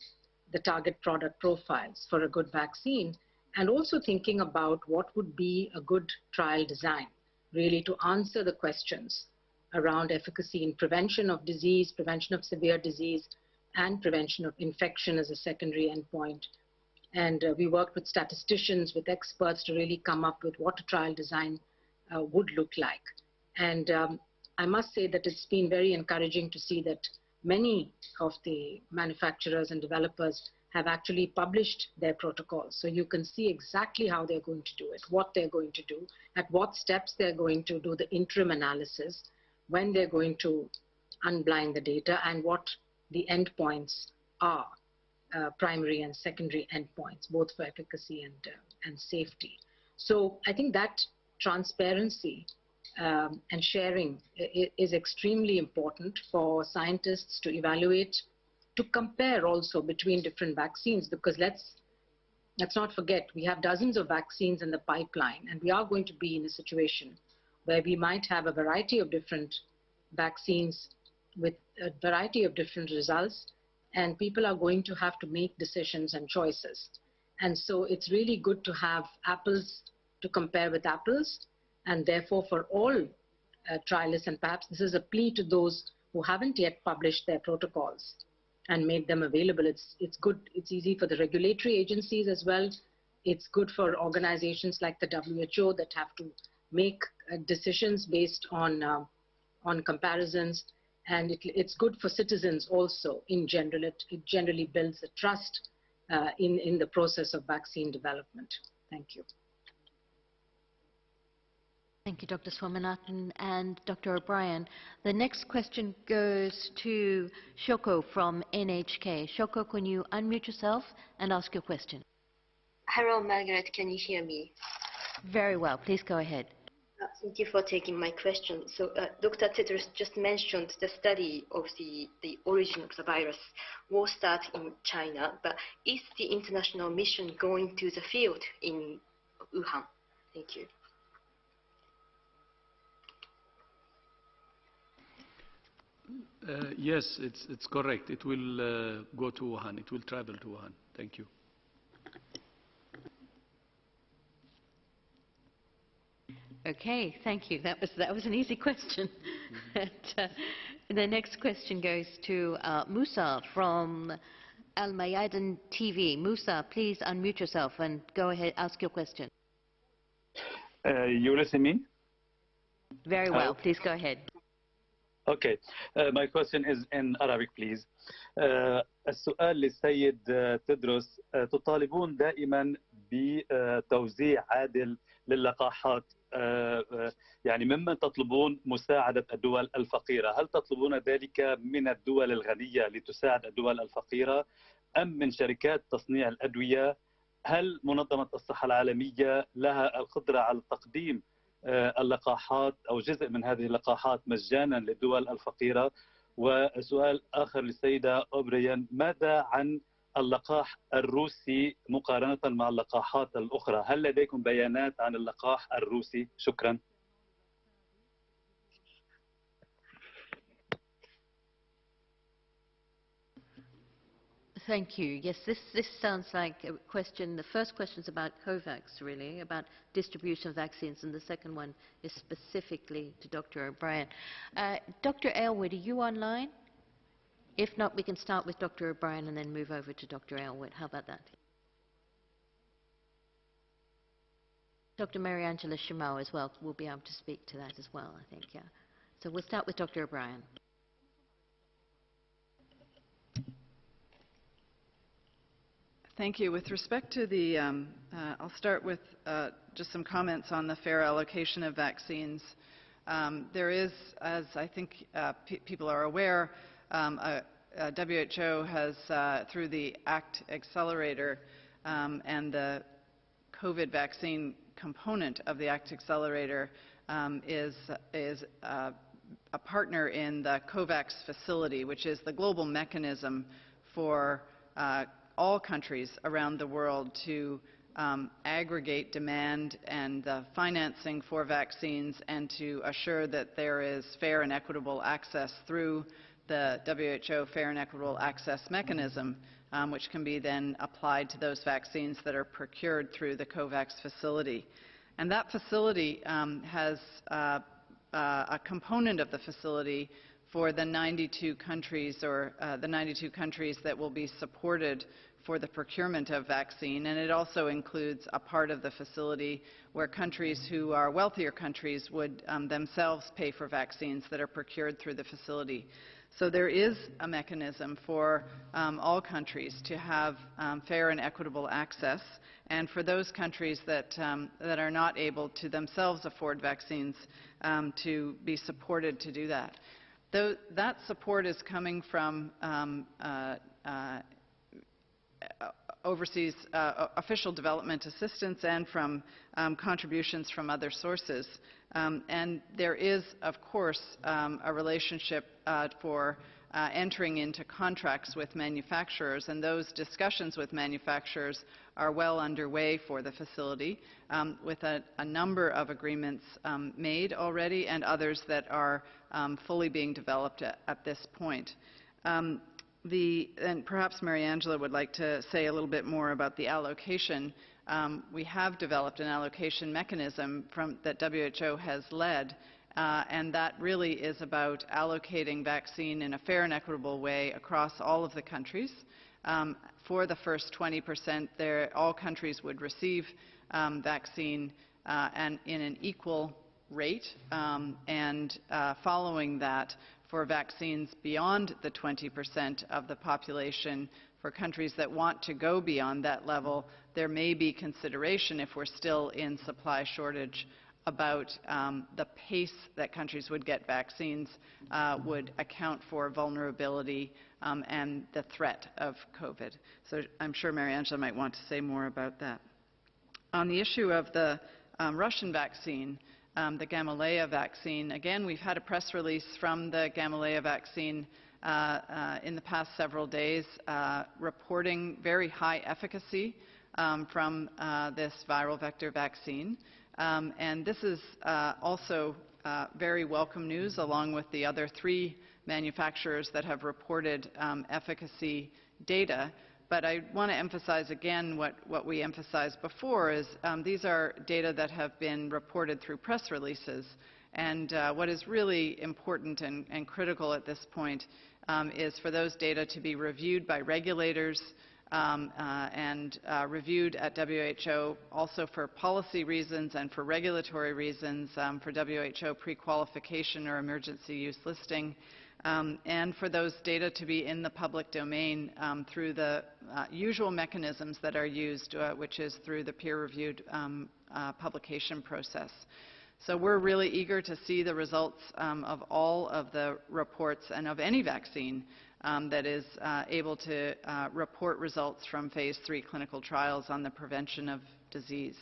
the target product profiles for a good vaccine, and also thinking about what would be a good trial design, really to answer the questions around efficacy in prevention of disease, prevention of severe disease, and prevention of infection as a secondary endpoint. And we worked with statisticians, with experts to really come up with what a trial design would look like. And I must say that it's been very encouraging to see that many of the manufacturers and developers have actually published their protocols. So you can see exactly how they're going to do it, what they're going to do, at what steps they're going to do the interim analysis, when they're going to unblind the data, and what the endpoints are, primary and secondary endpoints, both for efficacy and safety. So I think that transparency and sharing is extremely important for scientists to evaluate, to compare also between different vaccines, because let's not forget, we have dozens of vaccines in the pipeline, and we are going to be in a situation where we might have a variety of different vaccines with a variety of different results, and people are going to have to make decisions and choices. And so it's really good to have apples to compare with apples, and therefore for all trialists, and perhaps this is a plea to those who haven't yet published their protocols and made them available. It's good, it's easy for the regulatory agencies as well. It's good for organizations like the WHO that have to make decisions based on comparisons. And it's good for citizens also in general. It generally builds the trust in the process of vaccine development. Thank you. Thank you, Dr. Swaminathan and Dr. O'Brien. The next question goes to Shoko from NHK. Shoko, can you unmute yourself and ask your question? Hello, Margaret. Can you hear me? Very well. Please go ahead. Thank you for taking my question. So Dr. Tedros just mentioned the study of the origin of the virus will start in China, but is the international mission going to the field in Wuhan? Thank you. Yes, it's correct. It will go to Wuhan. It will travel to Wuhan. Thank you. Okay, thank you. That was an easy question. The next question goes to Musa from Al Mayadin TV. Musa, please unmute yourself and go ahead, ask your question. You listen me? Very well. Please go ahead. Okay. My question is in Arabic, please. السؤال للسيد تدرس. تطالبون دائما بتوزيع عادل للقاحات. يعني ممن تطلبون مساعدة الدول الفقيرة؟ هل تطلبون ذلك من الدول الغنية لتساعد الدول الفقيرة أم من شركات تصنيع الأدوية؟ هل منظمة الصحة العالمية لها القدرة على تقديم اللقاحات أو جزء من هذه اللقاحات مجانا للدول الفقيرة؟ وسؤال آخر للسيدة أوبريان، ماذا عن اللقاح الروسي مقارنة مع اللقاحات الأخرى؟ هل لديكم بيانات عن اللقاح الروسي؟ شكرا. Thank you. Yes, this sounds like a question. The first question is about COVAX, really, about distribution of vaccines, and the second one is specifically to Dr. O'Brien. Dr. Aylward, are you online? If not, we can start with Dr. O'Brien and then move over to Dr. Aylward. How about that? Dr. Mariangela Shimau as well will be able to speak to that as well, I think, yeah. So we'll start with Dr. O'Brien. Thank you. With respect to the, I'll start with just some comments on the fair allocation of vaccines. There is, as I think people are aware, WHO has, through the ACT Accelerator and the COVID vaccine component of the ACT Accelerator, is a partner in the COVAX facility, which is the global mechanism for all countries around the world to aggregate demand and the financing for vaccines and to assure that there is fair and equitable access through the WHO Fair and Equitable Access Mechanism, which can be then applied to those vaccines that are procured through the COVAX facility. And that facility has a component of the facility for the 92 countries or the 92 countries that will be supported for the procurement of vaccine, and it also includes a part of the facility where countries who are wealthier countries would themselves pay for vaccines that are procured through the facility. So there is a mechanism for all countries to have fair and equitable access, and for those countries that are not able to themselves afford vaccines to be supported to do that. That support is coming from overseas official development assistance and from contributions from other sources. And there is, of course, a relationship for entering into contracts with manufacturers, and those discussions with manufacturers are well underway for the facility, with a number of agreements made already and others that are fully being developed at this point. And perhaps Mariangela would like to say a little bit more about the allocation. We have developed an allocation mechanism that WHO has led, and that really is about allocating vaccine in a fair and equitable way across all of the countries. For the first 20%, all countries would receive vaccine and in an equal rate, and following that, for vaccines beyond the 20% of the population, for countries that want to go beyond that level, there may be consideration, if we're still in supply shortage, about the pace that countries would get vaccines would account for vulnerability and the threat of COVID. So I'm sure Mariangela might want to say more about that. On the issue of the Russian vaccine, the Gamaleya vaccine, again, we've had a press release from the Gamaleya vaccine in the past several days reporting very high efficacy from this viral vector vaccine. And this is also very welcome news, along with the other 3 manufacturers that have reported efficacy data. But I want to emphasize again what we emphasized before is these are data that have been reported through press releases. And what is really important and critical at this point is for those data to be reviewed by regulators and reviewed at WHO also for policy reasons and for regulatory reasons, for WHO pre-qualification or emergency use listing, and for those data to be in the public domain through the usual mechanisms that are used, which is through the peer-reviewed publication process. So we're really eager to see the results of all of the reports and of any vaccine that is able to report results from phase 3 clinical trials on the prevention of disease.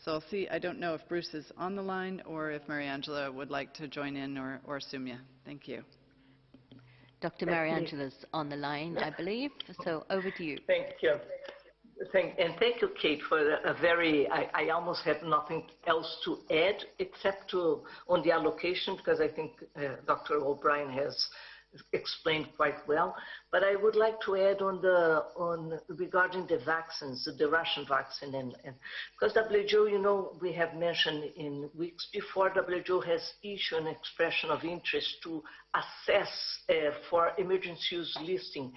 So I'll see, I don't know if Bruce is on the line or if Mariangela would like to join in, or Soumya. Thank you. Dr. Mariangela's on the line, I believe, so over to you. Thank you. Thank you, Kate, for a very, I almost have nothing else to add except on the allocation, because I think Dr. O'Brien has explained quite well. But I would like to add regarding the vaccines, the Russian vaccine, and because WHO, you know, we have mentioned in weeks before, WHO has issued an expression of interest to assess for emergency use listing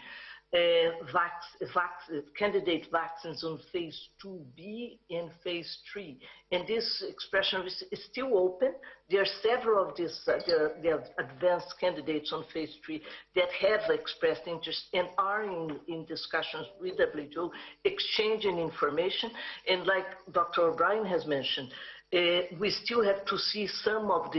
candidate vaccines on phase 2B and phase 3. And this expression is still open. There are several of these the advanced candidates on phase 3 that have expressed interest and are in discussions with WHO, exchanging information. And like Dr. O'Brien has mentioned, we still have to see some of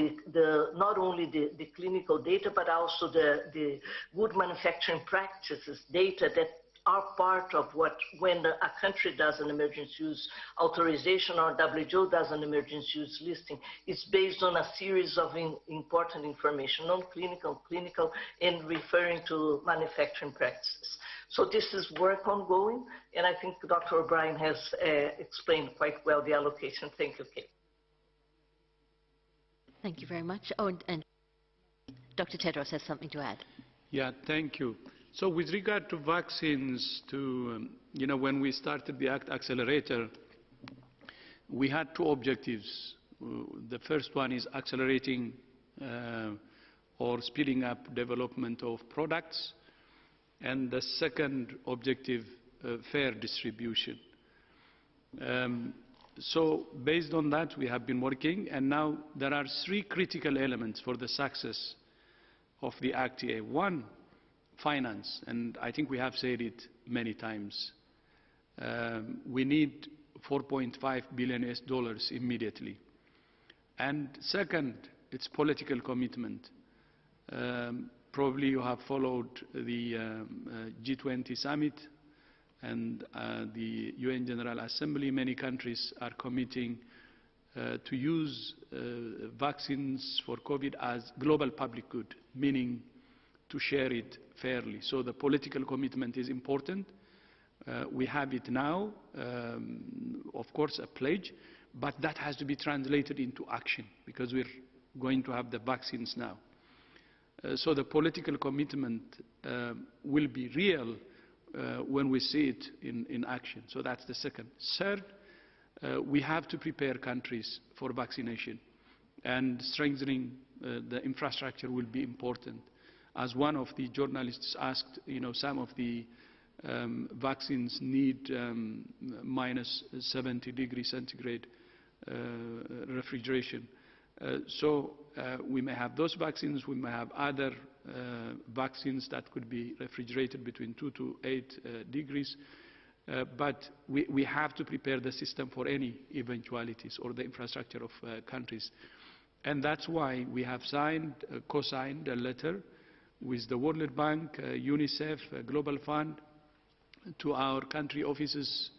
not only the clinical data, but also the good manufacturing practices data that are part of when a country does an emergency use authorization or WHO does an emergency use listing, it's based on a series of important information, non-clinical, clinical, and referring to manufacturing practices. So this is work ongoing, and I think Dr. O'Brien has explained quite well the allocation. Thank you, Kate. Thank you very much. Oh, and Dr. Tedros has something to add. Yeah, thank you. So with regard to vaccines, you know, when we started the ACT Accelerator, we had 2 objectives. The first one is accelerating or speeding up development of products, and the second objective, fair distribution. So based on that, we have been working, and now there are 3 critical elements for the success of the ACTA. 1, finance, and I think we have said it many times. We need $4.5 billion immediately. And second, it's political commitment. Probably you have followed the G20 summit and the UN General Assembly. Many countries are committing to use vaccines for COVID as global public good, meaning to share it fairly. So the political commitment is important. We have it now, of course, a pledge, but that has to be translated into action because we're going to have the vaccines now. So the political commitment will be real when we see it in action. So that's the second. Third, we have to prepare countries for vaccination, and strengthening the infrastructure will be important. As one of the journalists asked, you know, some of the vaccines need minus 70 degrees centigrade refrigeration. So we may have those vaccines, we may have other vaccines that could be refrigerated between 2 to 8 degrees. But we have to prepare the system for any eventualities or the infrastructure of countries. And that's why we have co-signed a letter with the World Bank, UNICEF, Global Fund, to our country offices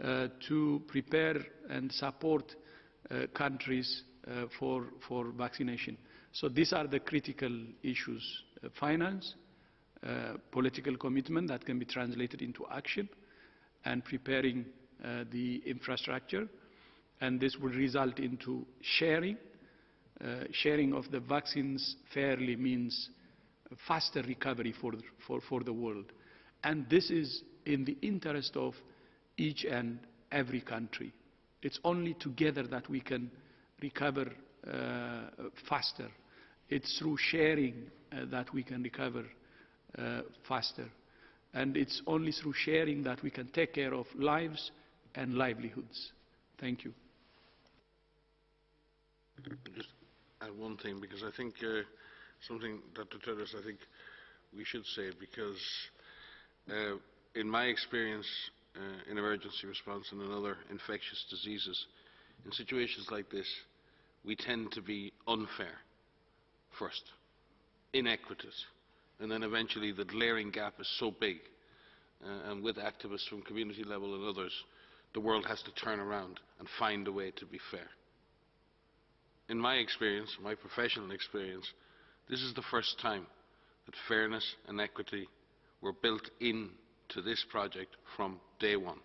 to prepare and support countries for vaccination. So these are the critical issues: finance, political commitment that can be translated into action, and preparing the infrastructure. And this will result into sharing. Sharing of the vaccines fairly means faster recovery for the world. And this is in the interest of each and every country. It's only together that we can recover faster. It's through sharing that we can recover faster. And it's only through sharing that we can take care of lives and livelihoods. Thank you. Just add one thing, because I think something, Dr. Tedros, I think we should say, because in my experience in emergency response and in other infectious diseases, in situations like this, we tend to be unfair first, inequitous, and then eventually the glaring gap is so big, and with activists from community level and others, the world has to turn around and find a way to be fair. In my experience, my professional experience, this is the first time that fairness and equity were built into this project from day one.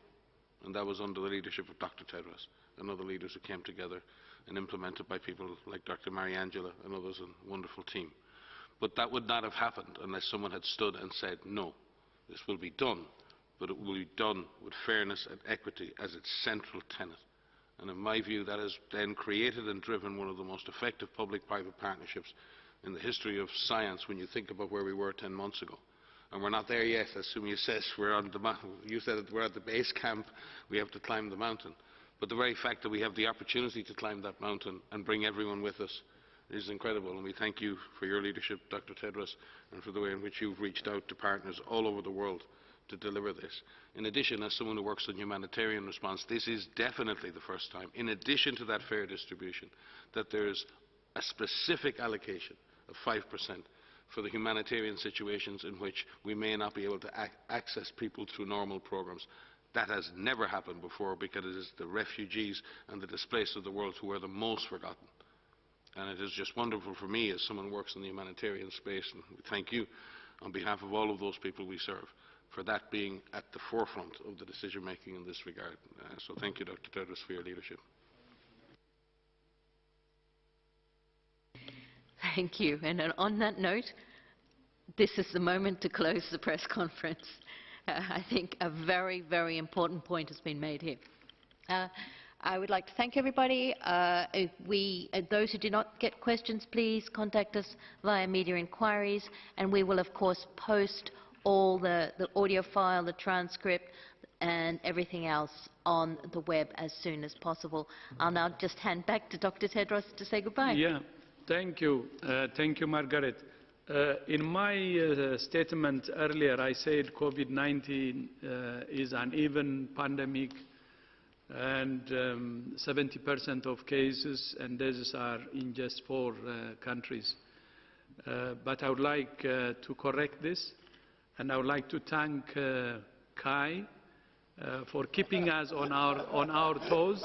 And that was under the leadership of Dr. Tedros and other leaders who came together and implemented by people like Dr. Mariangela and others, and a wonderful team. But that would not have happened unless someone had stood and said, no, this will be done, but it will be done with fairness and equity as its central tenet. And in my view, that has then created and driven one of the most effective public-private partnerships in the history of science when you think about where we were 10 months ago. And we're not there yet, as Sumia says. We're on the you said that we're at the base camp, we have to climb the mountain. But the very fact that we have the opportunity to climb that mountain and bring everyone with us is incredible. And we thank you for your leadership, Dr. Tedros, and for the way in which you've reached out to partners all over the world to deliver this. In addition, as someone who works on humanitarian response, this is definitely the first time, in addition to that fair distribution, that there is a specific allocation of 5% for the humanitarian situations in which we may not be able to access people through normal programs. That has never happened before, because it is the refugees and the displaced of the world who are the most forgotten. And it is just wonderful for me, as someone who works in the humanitarian space, and we thank you on behalf of all of those people we serve, for that being at the forefront of the decision-making in this regard. So thank you, Dr. Tedros, for your leadership. Thank you. And on that note, this is the moment to close the press conference. I think a very, very important point has been made here. I would like to thank everybody. Those who did not get questions, please contact us via media inquiries, and we will, of course, post all the audio file, the transcript, and everything else on the web as soon as possible. I'll now just hand back to Dr. Tedros to say goodbye. Yeah, thank you. Thank you, Margaret. In my statement earlier, I said COVID-19 is an even pandemic, and 70% of cases and deaths are in just 4 countries. But I would like to correct this, and I would like to thank Kai for keeping us on our toes.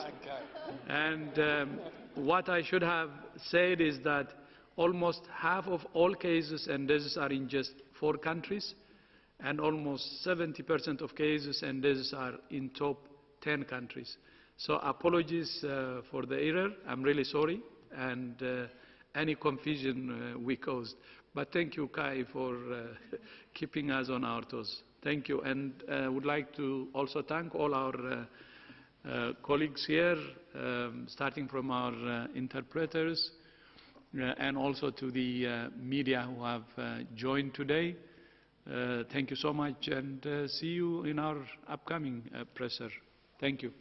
And what I should have said is that almost half of all cases and deaths are in just 4 countries, and almost 70% of cases and deaths are in top 10 countries. So apologies for the error. I'm really sorry, and any confusion we caused. But thank you, Kai, for keeping us on our toes. Thank you. And I would like to also thank all our colleagues here, starting from our interpreters, and also to the media who have joined today. Thank you so much, and see you in our upcoming presser. Thank you.